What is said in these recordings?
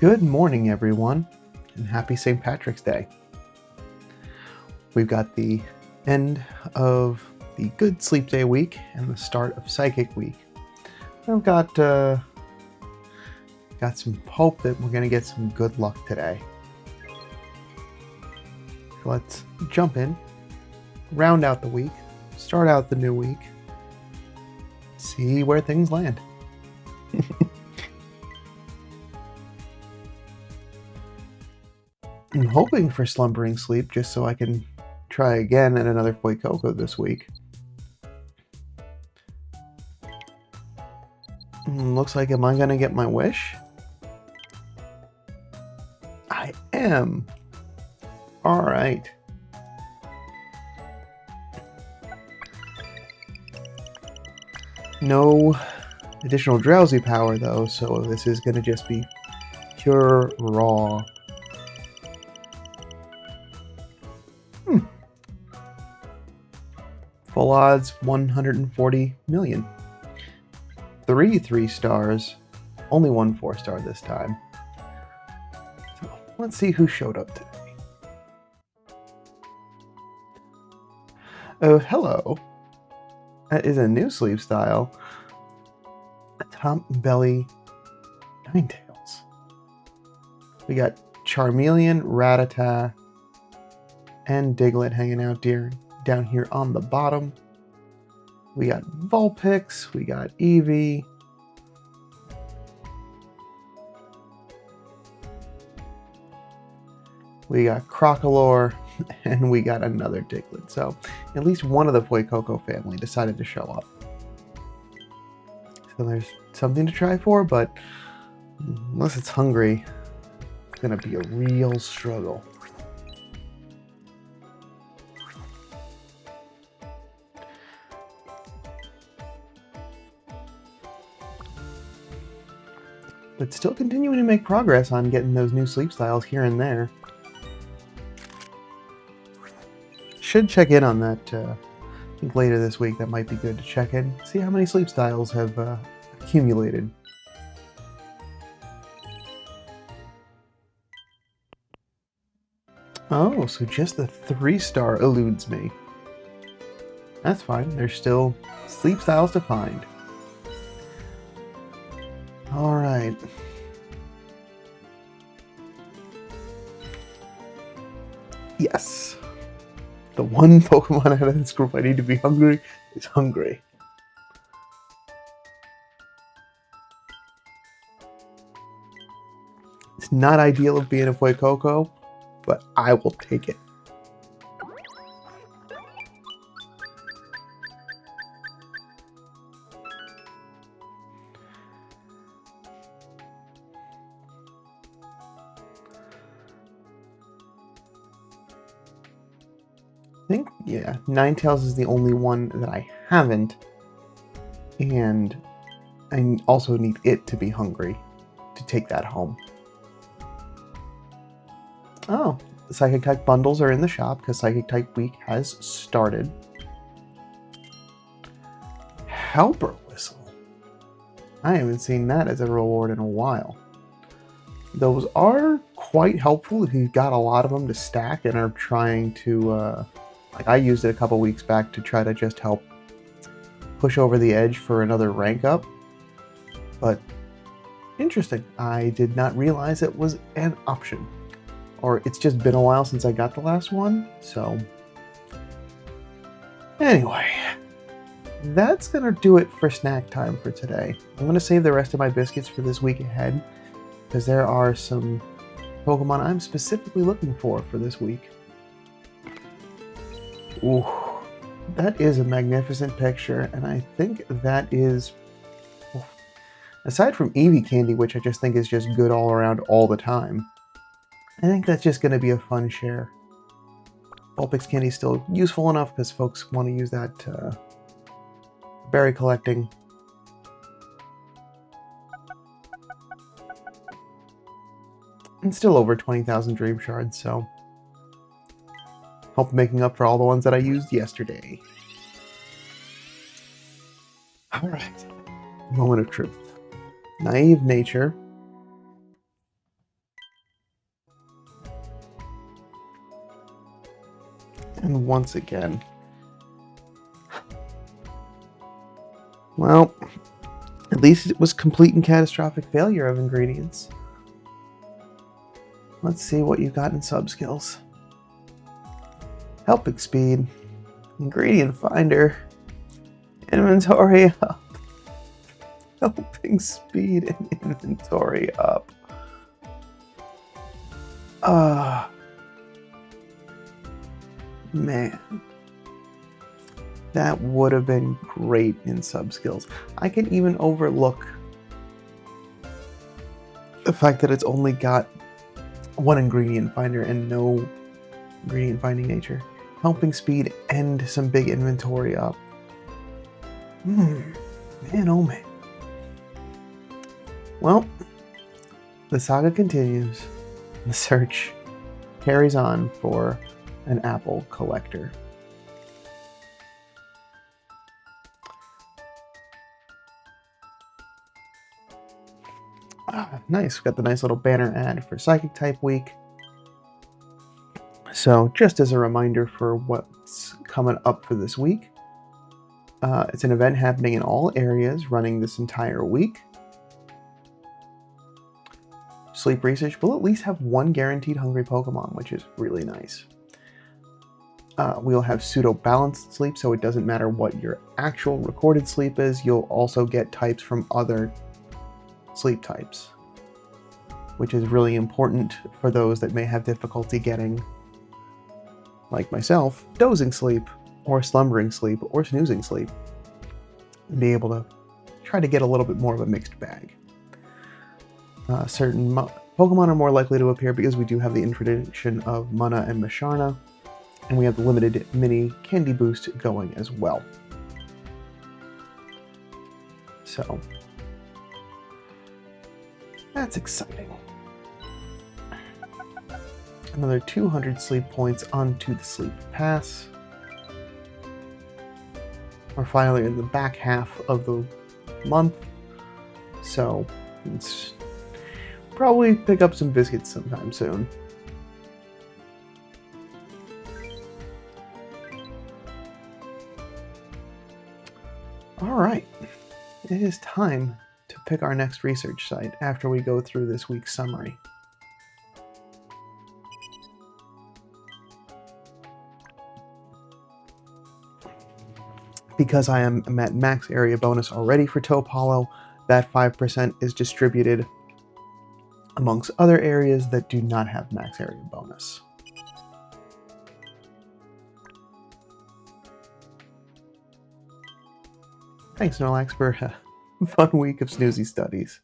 Good morning, everyone, and happy St. Patrick's Day. We've got the end of the Good Sleep Day week and the start of Psychic Week. I've got some hope that we're going to get some good luck today. So let's jump in, round out the week, start out the new week, see where things land. I'm hoping for slumbering sleep just so I can try again at another Fuecoco this week. Looks like, am I going to get my wish? I am. All right. No additional drowsy power though, so this is going to just be pure raw. Full odds 140 million. 3 3-stars, only 1 4-star this time. So let's see who showed up today. Oh, hello. That is a new sleep style. Top Belly Ninetales. We got Charmeleon, Rattata, and Diglett hanging out down here on the bottom. We got Vulpix, we got Eevee, we got Crocolore, and we got another Diglett. So at least one of the Fuecoco family decided to show up. So there's something to try for, but unless it's hungry, it's gonna be a real struggle. But still continuing to make progress on getting those new sleep styles here and there. Should check in on that, I think later this week. That might be good to check in. See how many sleep styles have accumulated. Oh, so just the 3-star eludes me. That's fine. There's still sleep styles to find. Alright. Yes. The one Pokemon out of this group I need to be hungry is hungry. It's not ideal of being a Fuecoco, but I will take it. I think, yeah, Ninetales is the only one that I haven't, and I also need it to be hungry to take that home. Oh, the Psychic type bundles are in the shop because Psychic type week has started. Helper Whistle. I haven't seen that as a reward in a while. Those are quite helpful if you've got a lot of them to stack and are trying to like I used it a couple weeks back to try to just help push over the edge for another rank up. But interesting. I did not realize it was an option. Or it's just been a while since I got the last one, so anyway, that's gonna do it for snack time for today. I'm gonna save the rest of my biscuits for this week ahead because there are some Pokemon I'm specifically looking for this week. Ooh, that is a magnificent picture, and I think that is, aside from Eevee Candy, which I just think is just good all around all the time, I think that's just going to be a fun share. Vulpix Candy is still useful enough because folks want to use that berry collecting. And still over 20,000 Dream Shards, so hope making up for all the ones that I used yesterday. Alright. Moment of truth. Naive nature. And once again, well, at least it was complete and catastrophic failure of ingredients. Let's see what you got in sub-skills. Helping speed, ingredient finder, inventory up. Helping speed and inventory up. Man. That would have been great in sub-skills. I can even overlook the fact that it's only got one ingredient finder and no ingredient finding nature. Helping speed and some big inventory up. Man, oh man. Well, the saga continues. The search carries on for an apple collector. Nice, got the nice little banner ad for Psychic Type Week. So just as a reminder for what's coming up for this week, it's an event happening in all areas running this entire week. Sleep Research will at least have one guaranteed hungry Pokemon, which is really nice. We'll have pseudo-balanced sleep, so it doesn't matter what your actual recorded sleep is, you'll also get types from other sleep types, which is really important for those that may have difficulty getting, like myself, dozing sleep, or slumbering sleep, or snoozing sleep, and be able to try to get a little bit more of a mixed bag. Certain Pokemon are more likely to appear because we do have the introduction of Mana and Masharna, and we have the limited mini Candy Boost going as well. So, that's exciting. Another 200 sleep points onto the Sleep Pass. We're finally in the back half of the month, so it's probably pick up some biscuits sometime soon. Alright, it is time to pick our next research site after we go through this week's summary. Because I am at max area bonus already for Taupe Hollow, that 5% is distributed amongst other areas that do not have max area bonus. Thanks, Norlax, for a fun week of snoozy studies.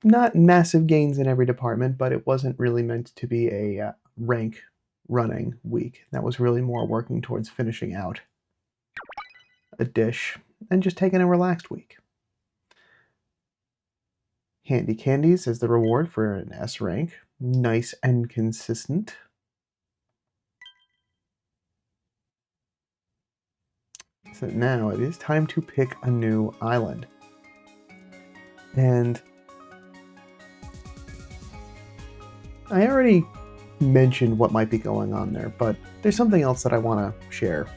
Not massive gains in every department, but it wasn't really meant to be a rank running week. That was really more working towards finishing out a dish and just taking a relaxed week. Handy Candies is the reward for an S rank. Nice and consistent. So now it is time to pick a new island. And I already mentioned what might be going on there, but there's something else that I want to share.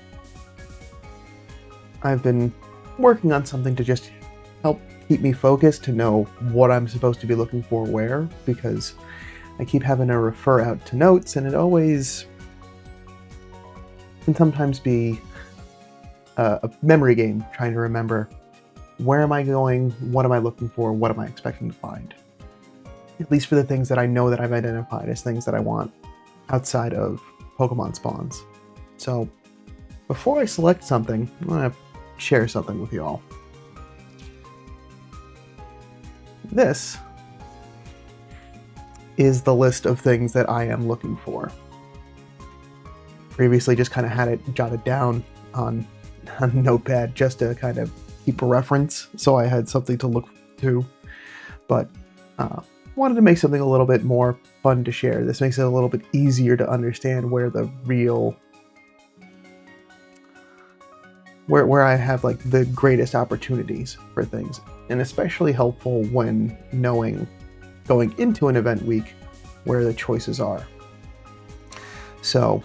I've been working on something to just help keep me focused, to know what I'm supposed to be looking for where, because I keep having to refer out to notes, and it always can sometimes be a memory game, trying to remember where am I going, what am I looking for, what am I expecting to find. At least for the things that I know that I've identified as things that I want outside of Pokemon spawns. So before I select something, I'm going to share something with you all. This is the list of things that I am looking for. Previously just kind of had it jotted down on Notepad just to kind of keep a reference, so I had something to look to, but wanted to make something a little bit more fun to share. This makes it a little bit easier to understand where the real, where I have like the greatest opportunities for things. and especially helpful when knowing going into an event week where the choices are. So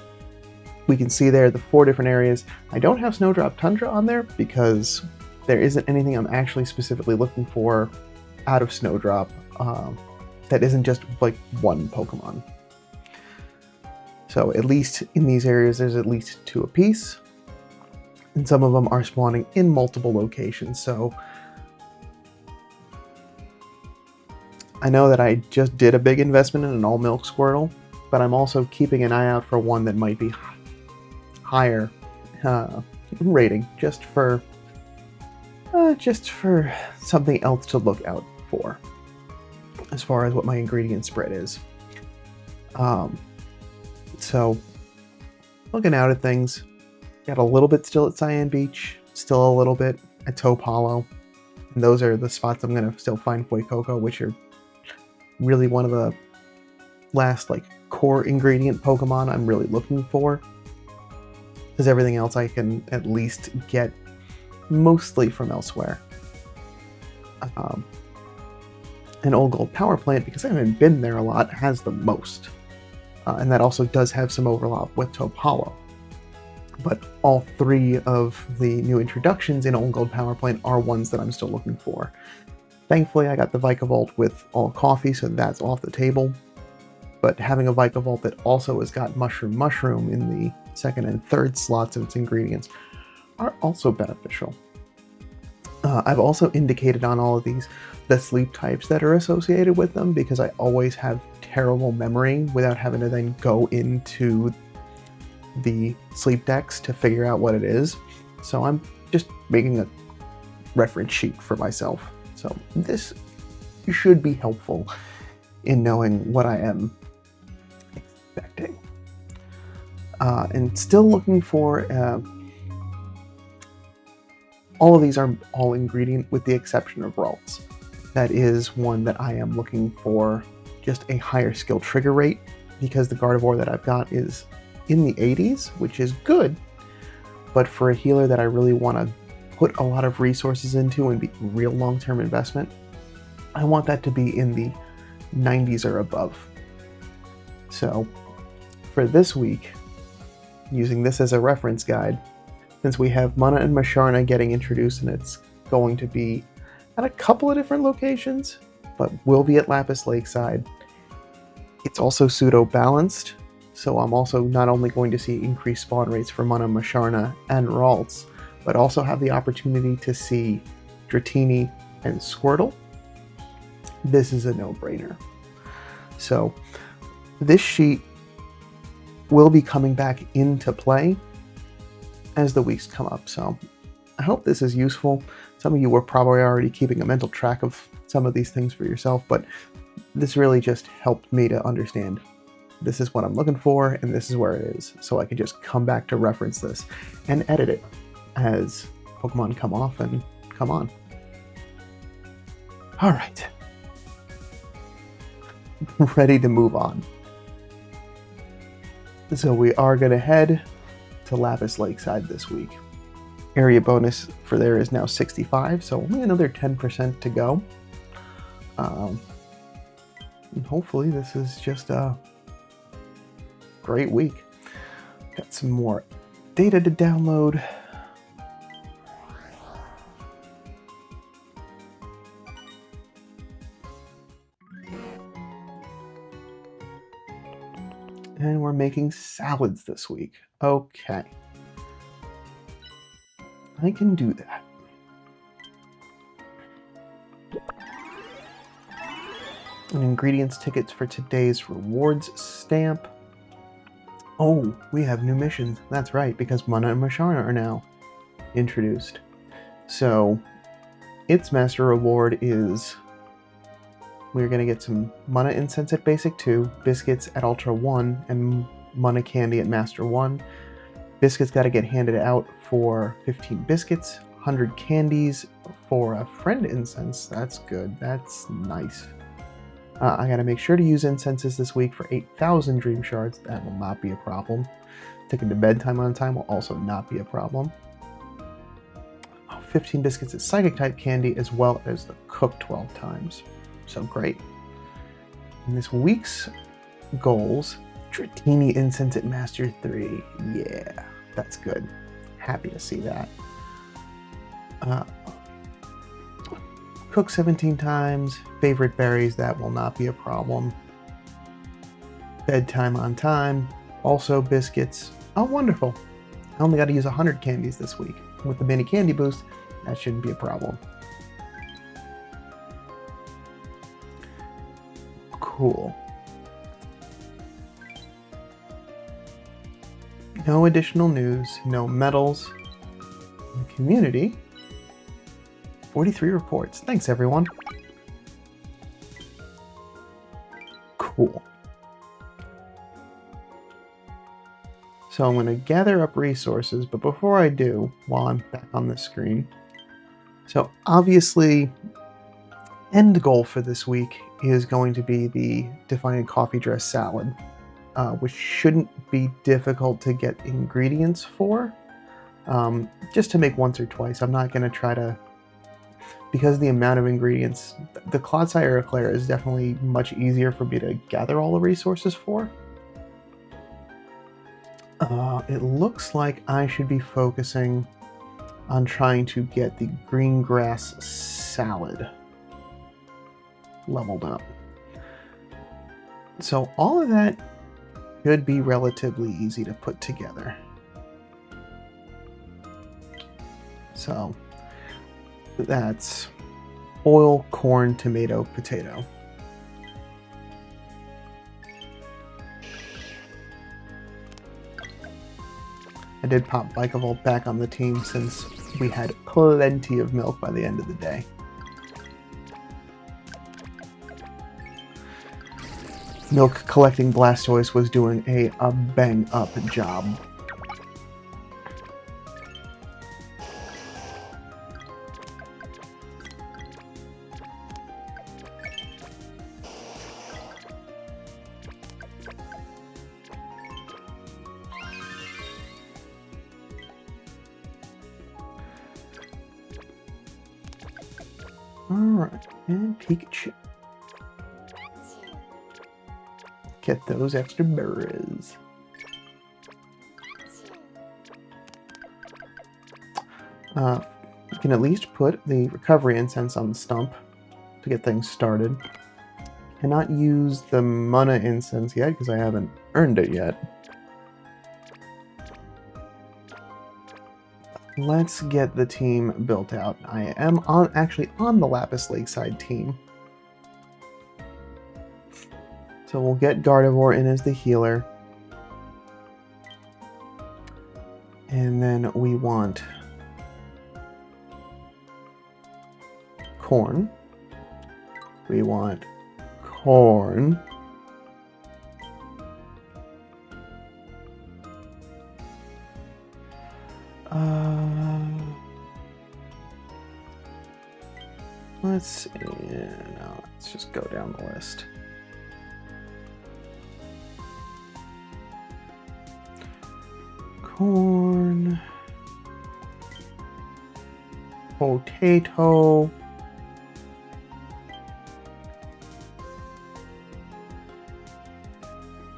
we can see there the 4 different areas. I don't have Snowdrop Tundra on there because there isn't anything I'm actually specifically looking for out of Snowdrop that isn't just like one Pokemon. So at least in these areas, there's at least 2 apiece, and some of them are spawning in multiple locations. So I know that I just did a big investment in an all milk Squirtle, but I'm also keeping an eye out for one that might be higher rating, just for something else to look out for as far as what my ingredient spread is. So looking out at things, got a little bit still at Cyan Beach, still a little bit at Taupe Hollow, and those are the spots I'm gonna still find Fuecoco, which are really one of the last like core ingredient Pokemon I'm really looking for, because everything else I can at least get mostly from elsewhere. An Old Gold Power Plant, because I haven't been there a lot, has the most. And that also does have some overlap with Taupe Hollow. But all 3 of the new introductions in Old Gold Power Plant are ones that I'm still looking for. Thankfully, I got the Vikavolt with all coffee, so that's off the table. But having a Vikavolt that also has got Mushroom in the 2nd and 3rd slots of its ingredients are also beneficial. I've also indicated on all of these the sleep types that are associated with them, because I always have terrible memory without having to then go into the sleep decks to figure out what it is. So I'm just making a reference sheet for myself. So this should be helpful in knowing what I am expecting. And still looking for all of these are all ingredient with the exception of Ralts. That is one that I am looking for just a higher skill trigger rate, because the Gardevoir that I've got is in the 80s, which is good, but for a healer that I really want to put a lot of resources into and be real long-term investment, I want that to be in the 90s or above. So for this week, using this as a reference guide, since we have Mana and Masharna getting introduced, and it's going to be at a couple of different locations, but will be at Lapis Lakeside. It's also pseudo-balanced, so I'm also not only going to see increased spawn rates for Mana, Masharna, and Ralts, but also have the opportunity to see Dratini and Squirtle. This is a no-brainer. So this sheet will be coming back into play as the weeks come up, so I hope this is useful. Some of you were probably already keeping a mental track of some of these things for yourself, but this really just helped me to understand this is what I'm looking for and this is where it is, so I can just come back to reference this and edit it as Pokemon come off and come on. Alright. Ready to move on. So we are going to head to Lapis Lakeside this week. Area bonus for there is now 65, so only another 10% to go. And hopefully this is just a great week. Got some more data to download. And we're making salads this week. Okay. I can do that. And ingredients tickets for today's rewards stamp. Oh, we have new missions. That's right, because Mana and Masharna are now introduced. So, its master reward is we're going to get some Mana Incense at Basic 2, Biscuits at Ultra 1, and Mana Candy at Master 1. Biscuits got to get handed out for 15 biscuits, 100 candies for a friend incense. That's good. That's nice. I got to make sure to use incenses this week for 8,000 Dream Shards. That will not be a problem. Taking to bedtime on time will also not be a problem. 15 biscuits is psychic type candy, as well as the cook 12 times. So great. In this week's goals, Dratini Incense at Master 3. Yeah, that's good. Happy to see that. Cook 17 times. Favorite berries, that will not be a problem. Bedtime on time. Also biscuits. Oh, wonderful. I only got to use 100 candies this week. With the mini candy boost, that shouldn't be a problem. Cool. No additional news, no medals. In the community, 43 reports. Thanks, everyone. Cool. So I'm going to gather up resources, but before I do, while I'm back on the screen, so obviously, end goal for this week is going to be the Defiant Coffee Dress Salad, which shouldn't be difficult to get ingredients for. Just to make once or twice. I'm not going to try to, because the amount of ingredients, the Clodsire Eclair is definitely much easier for me to gather all the resources for. It looks like I should be focusing on trying to get the green grass salad leveled up. So all of that should be relatively easy to put together. So that's oil, corn, tomato, potato. I did pop Vikavolt back on the team since we had plenty of milk by the end of the day. Milk collecting Blastoise was doing a bang-up job. Alright, and Pikachu. Get those extra berries. You can at least put the recovery incense on the stump to get things started. Cannot use the mana incense yet because I haven't earned it yet. Let's get the team built out. I am actually on the Lapis Lakeside team. So we'll get Gardevoir in as the healer. And then we want corn. We want corn. Let's see. No, let's just go down the list. Corn, potato,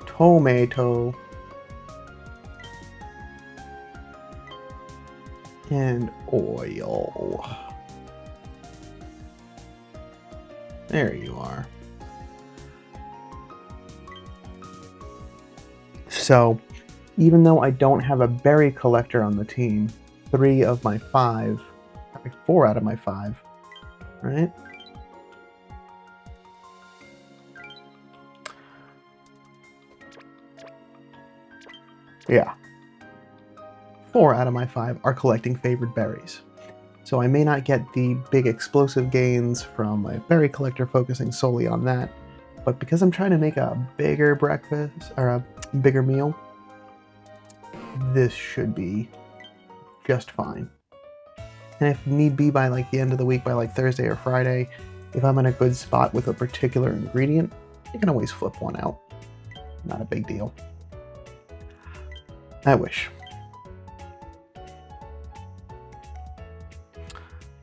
tomato, and oil. There you are. So, even though I don't have a berry collector on the team, 4 out of my 5, right? Yeah. 4 out of my 5 are collecting favorite berries. So I may not get the big explosive gains from my berry collector focusing solely on that, but because I'm trying to make a bigger breakfast, or a bigger meal, this should be just fine. And if need be by like the end of the week, by like Thursday or Friday, if I'm in a good spot with a particular ingredient, I can always flip one out. Not a big deal. I wish.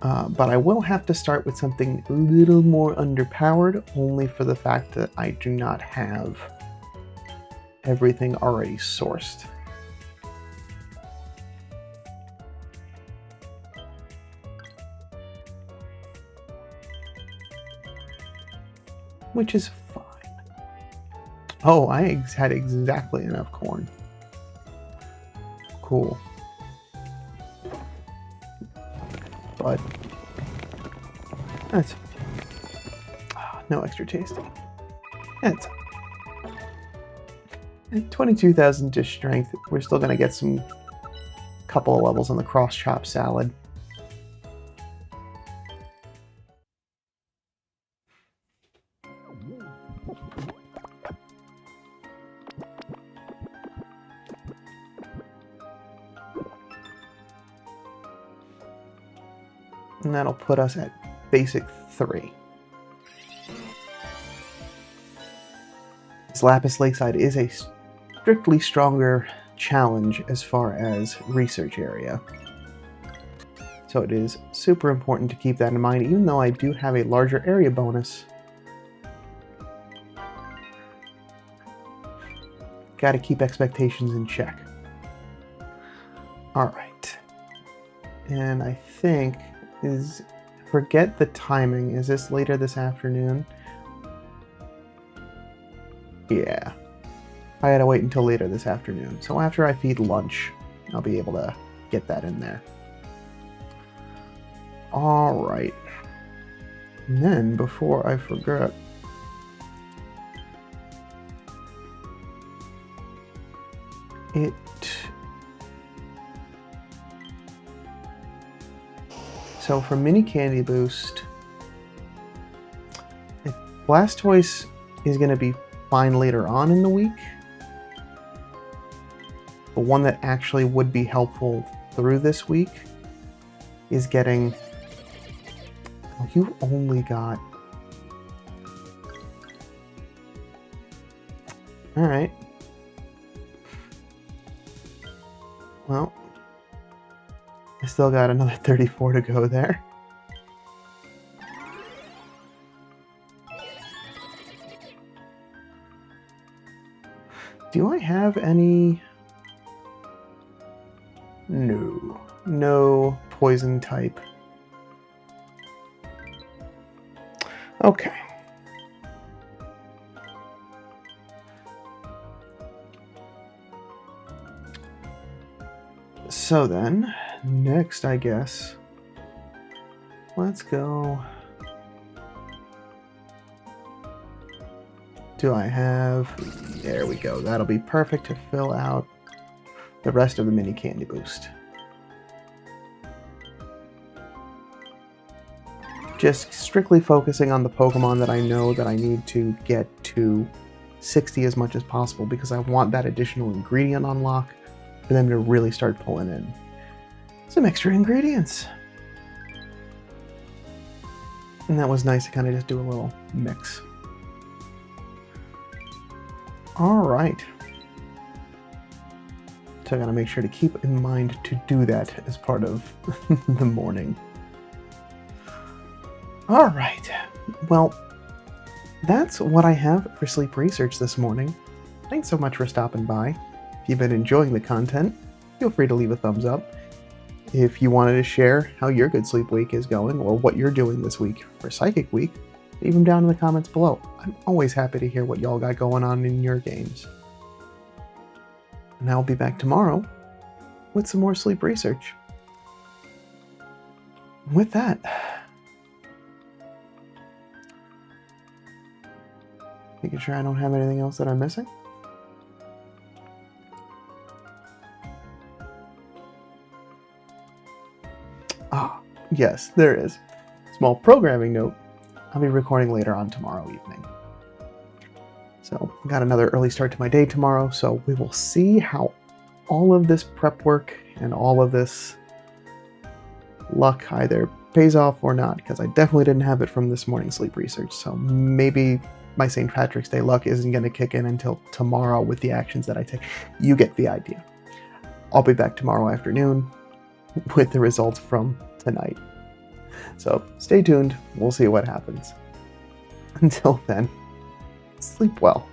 But I will have to start with something a little more underpowered, only for the fact that I do not have everything already sourced. Which is fine. Oh, I had exactly enough corn. Cool. But that's no extra tasty. That's 22,000 to strength. We're still gonna get some couple of levels on the cross chop salad. And that'll put us at basic 3. This Lapis Lakeside is a strictly stronger challenge as far as research area. So it is super important to keep that in mind, even though I do have a larger area bonus. Gotta keep expectations in check. Alright. And I think forget the timing. Is this later this afternoon? Yeah. I gotta wait until later this afternoon. So after I feed lunch, I'll be able to get that in there. Alright. And then, before I forget, so for Mini Candy Boost, Blastoise is going to be fine later on in the week. The one that actually would be helpful through this week is getting... Oh, you've only got... Alright. Well, I still got another 34 to go there. Do I have any... No poison type. Okay. So then, next I guess, let's go. Do I have... There we go. That'll be perfect to fill out the rest of the Mini Candy Boost. Just strictly focusing on the Pokemon that I know that I need to get to 60 as much as possible, because I want that additional ingredient unlock for them to really start pulling in some extra ingredients. And that was nice to kind of just do a little mix. Alright. So I gotta make sure to keep in mind to do that as part of the morning. Alright. Well, that's what I have for sleep research this morning. Thanks so much for stopping by. If you've been enjoying the content, feel free to leave a thumbs up. If you wanted to share how your Good Sleep Week is going, or what you're doing this week for Psychic Week, leave them down in the comments below. I'm always happy to hear what y'all got going on in your games. And I'll be back tomorrow with some more sleep research. With that, making sure I don't have anything else that I'm missing. Ah, yes, there is. Small programming note. I'll be recording later on tomorrow evening. So, got another early start to my day tomorrow, so we will see how all of this prep work and all of this luck either pays off or not, because I definitely didn't have it from this morning's sleep research, so maybe my St. Patrick's Day luck isn't going to kick in until tomorrow with the actions that I take. You get the idea. I'll be back tomorrow afternoon with the results from tonight. So stay tuned. We'll see what happens. Until then, sleep well.